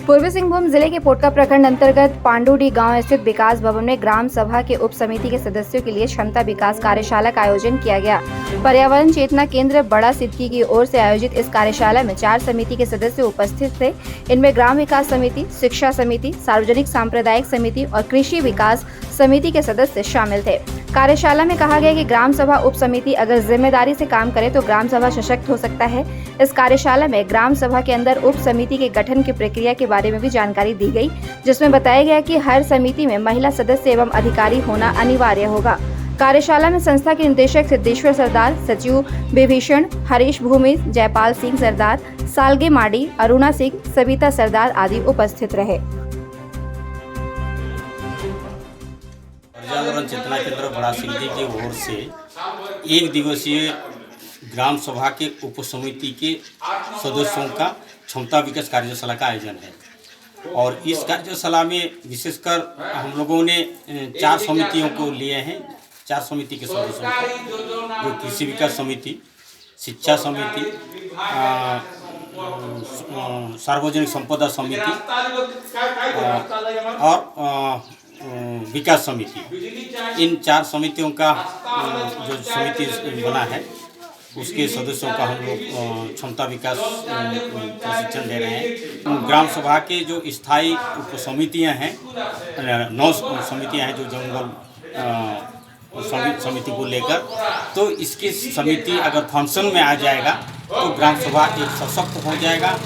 पूर्वी सिंहभूम जिले के पोटका प्रखंड अंतर्गत पांडुडी गांव स्थित विकास भवन में ग्राम सभा के उप समिति के सदस्यों के लिए क्षमता विकास कार्यशाला का आयोजन किया गया। पर्यावरण चेतना केंद्र बड़ा सिद्दी की ओर से आयोजित इस कार्यशाला में 4 समिति के सदस्य उपस्थित थे। इनमें ग्राम विकास समिति, शिक्षा समिति, सार्वजनिक सांप्रदायिक समिति और कृषि विकास समिति के सदस्य शामिल थे। कार्यशाला में कहा गया कि ग्राम सभा उप समिति अगर जिम्मेदारी से काम करे तो ग्राम सभा सशक्त हो सकता है। इस कार्यशाला में ग्राम सभा के अंदर उप समिति के गठन की प्रक्रिया के बारे में भी जानकारी दी गई, जिसमें बताया गया कि हर समिति में महिला सदस्य एवं अधिकारी होना अनिवार्य होगा। कार्यशाला में संस्था के निदेशक सिद्धेश्वर सरदार, सचिव विभीषण, हरीश भूमि, जयपाल सिंह सरदार, सालगे माडी, अरुणा सिंह, सविता सरदार आदि उपस्थित रहे। पर्यावरण चेतना केंद्र बड़ा सिद्दी की ओर से 1 दिवसीय ग्राम सभा के उप समिति के सदस्यों का क्षमता विकास कार्यशाला का आयोजन है और इस कार्यशाला में विशेषकर हम लोगों ने 4 समितियों को लिए हैं। 4 समिति के सदस्यों को, जो कृषि विकास समिति, शिक्षा समिति, सार्वजनिक संपदा समिति और विकास समिति। इन 4 समितियों का जो समिति बना है उसके सदस्यों का हम लोग क्षमता विकास प्रशिक्षण दे रहे हैं। ग्राम सभा के जो स्थायी उप समितियाँ हैं, 9 समितियाँ हैं जो जंगल समिति को लेकर, तो इसकी समिति अगर फंक्शन में आ जाएगा तो ग्राम सभा एक सशक्त हो जाएगा।